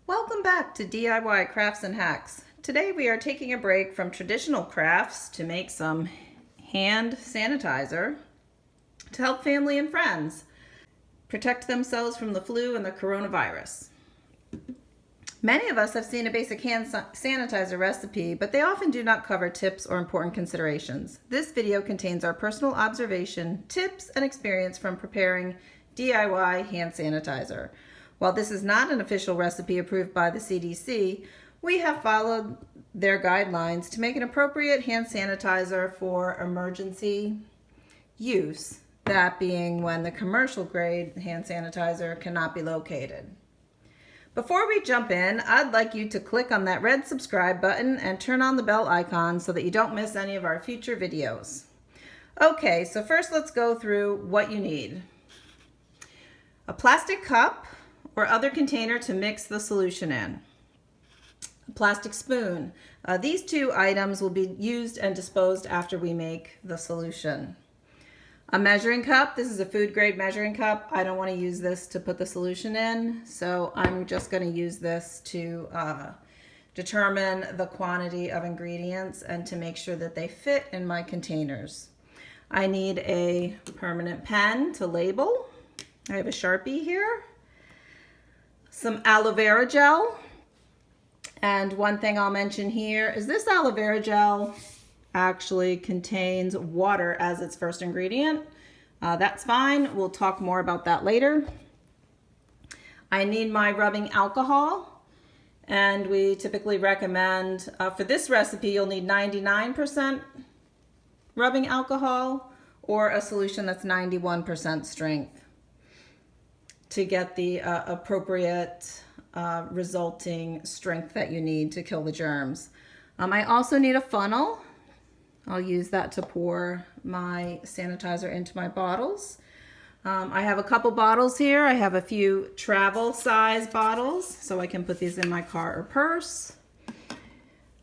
Welcome back to DIY Crafts and Hacks. Today we are taking a break from traditional crafts to make some hand sanitizer to help family and friends protect themselves from the flu and the coronavirus. Many of us have seen a basic hand sanitizer recipe, but they often do not cover tips or important considerations. This video contains our personal observation, tips, and experience from preparing DIY hand sanitizer. While this is not an official recipe approved by the CDC, we have followed their guidelines to make an appropriate hand sanitizer for emergency use, that being when the commercial grade hand sanitizer cannot be located. Before we jump in, I'd like you to click on that red subscribe button and turn on the bell icon so that you don't miss any of our future videos. Okay, so first let's go through what you need. A plastic cup or other container to mix the solution in. A plastic spoon. These two items will be used and disposed after we make the solution. A measuring cup. This is a food grade measuring cup. I don't want to use this to put the solution in, so I'm just going to use this to determine the quantity of ingredients and to make sure that they fit in my containers. I need a permanent pen to label. I have a Sharpie here. Some aloe vera gel. And one thing I'll mention here is this aloe vera gel actually contains water as its first ingredient. That's fine. We'll talk more about that later. I need my rubbing alcohol, and we typically recommend for this recipe you'll need 99% rubbing alcohol or a solution that's 91% strength to get the appropriate resulting strength that you need to kill the germs. I also need a funnel. I'll use that to pour my sanitizer into my bottles. I have a couple bottles here. I have a few travel size bottles, so I can put these in my car or purse.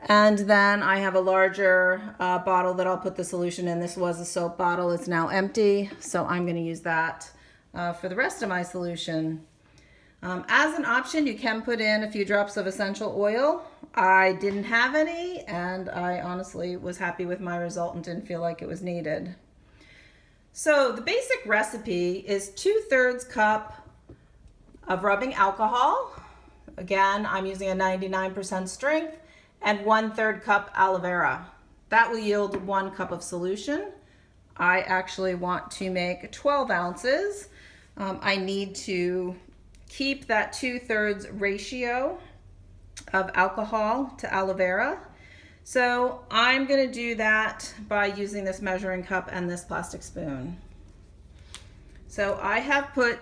And then I have a larger bottle that I'll put the solution in. This was a soap bottle. It's now empty, so I'm going to use that for the rest of my solution. As an option, you can put in a few drops of essential oil. I didn't have any, and I honestly was happy with my result and didn't feel like it was needed. So the basic recipe is 2/3 cup of rubbing alcohol. Again, I'm using a 99% strength, and 1/3 cup aloe vera. That will yield 1 cup of solution. I actually want to make 12 ounces. I need to keep that 2/3 ratio of alcohol to aloe vera. So I'm going to do that by using this measuring cup and this plastic spoon. So I have put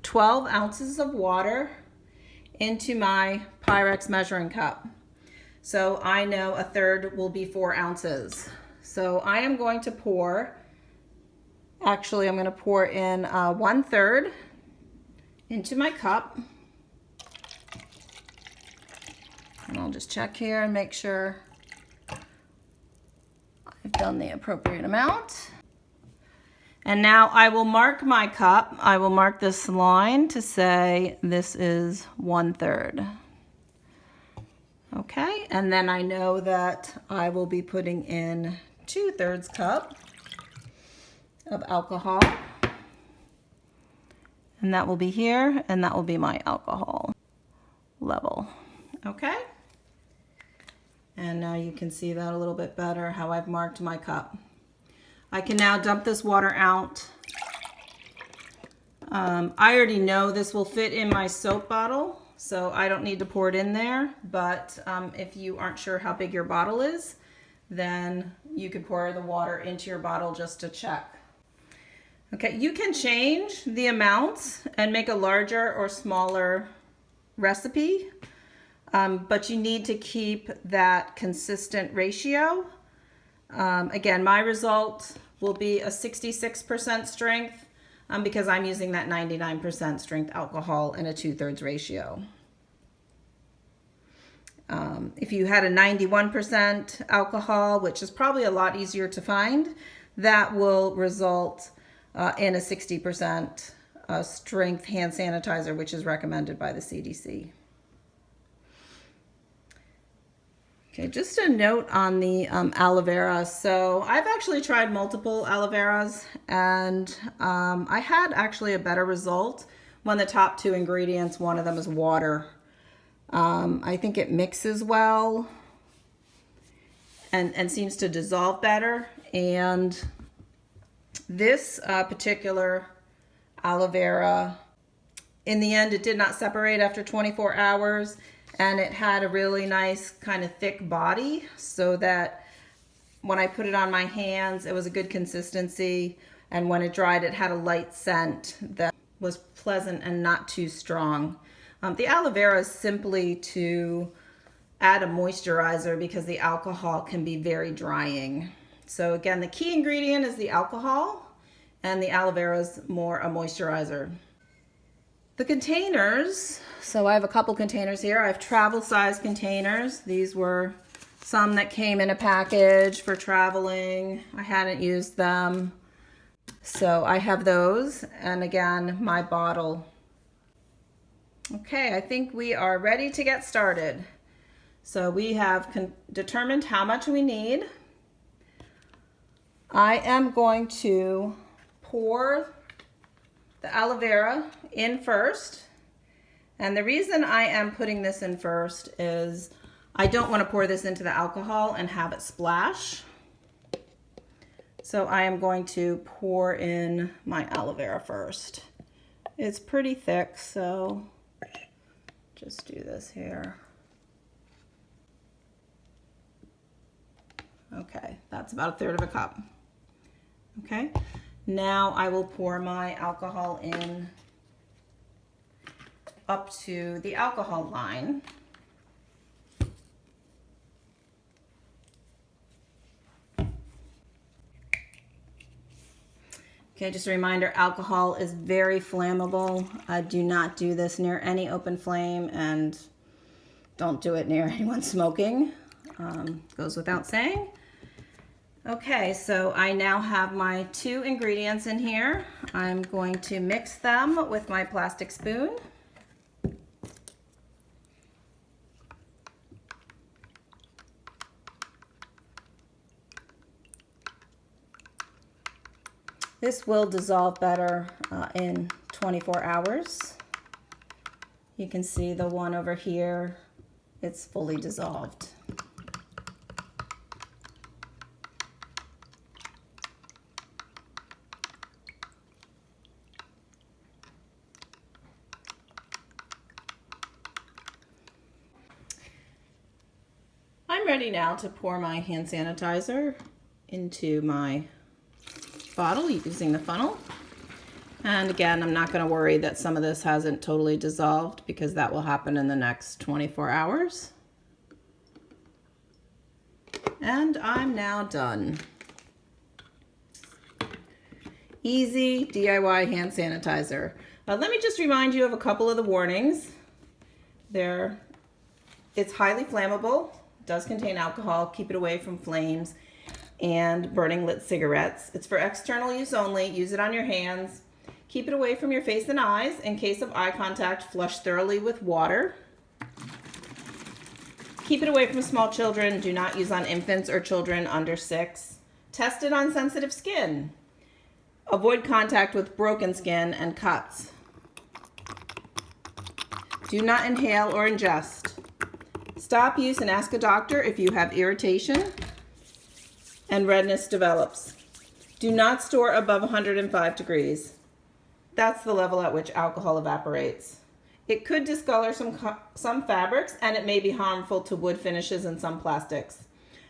12 ounces of water into my Pyrex measuring cup. So I know 1/3 will be 4 ounces. So I am going to pour, actually I'm going to pour in 1/3 into my cup. And I'll just check here and make sure I've done the appropriate amount. And now I will mark my cup. I will mark this line to say this is 1/3. Okay, and then I know that I will be putting in 2/3 cup of alcohol. And that will be here, and that will be my alcohol level. Okay? And now you can see that a little bit better, how I've marked my cup. I can now dump this water out. I already know this will fit in my soap bottle, so I don't need to pour it in there. But if you aren't sure how big your bottle is, then you could pour the water into your bottle just to check. Okay, you can change the amounts and make a larger or smaller recipe, but you need to keep that consistent ratio. Again, my result will be a 66% strength because I'm using that 99% strength alcohol in a 2/3 ratio. If you had a 91% alcohol, which is probably a lot easier to find, that will result in a 60% strength hand sanitizer, which is recommended by the CDC. Okay, just a note on the aloe vera. So I've actually tried multiple aloe veras, and I had actually a better result when the top two ingredients, one of them is water. I think it mixes well and seems to dissolve better. And this particular aloe vera, in the end, it did not separate after 24 hours. And it had a really nice kind of thick body, so that when I put it on my hands, it was a good consistency. And when it dried, it had a light scent that was pleasant and not too strong. The aloe vera is simply to add a moisturizer because the alcohol can be very drying. So again, the key ingredient is the alcohol, and the aloe vera is more a moisturizer. The containers, so I have a couple containers here. I have travel size containers. These were some that came in a package for traveling. I hadn't used them. So I have those, and again, my bottle. Okay, I think we are ready to get started. So we have determined how much we need. I am going to pour the aloe vera in first. And the reason I am putting this in first is I don't want to pour this into the alcohol and have it splash. So I am going to pour in my aloe vera first. It's pretty thick, so just do this here. Okay, that's about 1/3 of a cup. Okay. Now I will pour my alcohol in up to the alcohol line. Okay, just a reminder, alcohol is very flammable. Do not do this near any open flame, and don't do it near anyone smoking. Goes without saying. Okay, so I now have my 2 ingredients in here. I'm going to mix them with my plastic spoon. This will dissolve better in 24 hours. You can see the one over here, it's fully dissolved. I'm ready now to pour my hand sanitizer into my bottle using the funnel. And again, I'm not going to worry that some of this hasn't totally dissolved, because that will happen in the next 24 hours. And I'm now done. Easy DIY hand sanitizer. Let me just remind you of a couple of the warnings. It's highly flammable. Does contain alcohol. Keep it away from flames and burning lit cigarettes. It's for external use only. Use it on your hands. Keep it away from your face and eyes. In case of eye contact, flush thoroughly with water. Keep it away from small children. Do not use on infants or children under 6. Test it on sensitive skin. Avoid contact with broken skin and cuts. Do not inhale or ingest. Stop use and ask a doctor if you have irritation and redness develops. Do not store above 105 degrees. That's the level at which alcohol evaporates. It could discolor some fabrics, and it may be harmful to wood finishes and some plastics.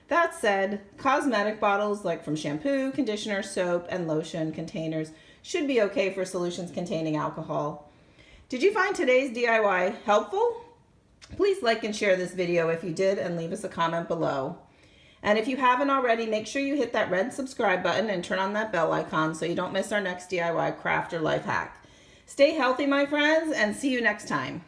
That said, cosmetic bottles like from shampoo, conditioner, soap, and lotion containers should be okay for solutions containing alcohol. Did you find today's DIY helpful? Please like and share this video if you did, and leave us a comment below. And if you haven't already, make sure you hit that red subscribe button and turn on that bell icon so you don't miss our next DIY craft or life hack. Stay healthy, my friends, and see you next time.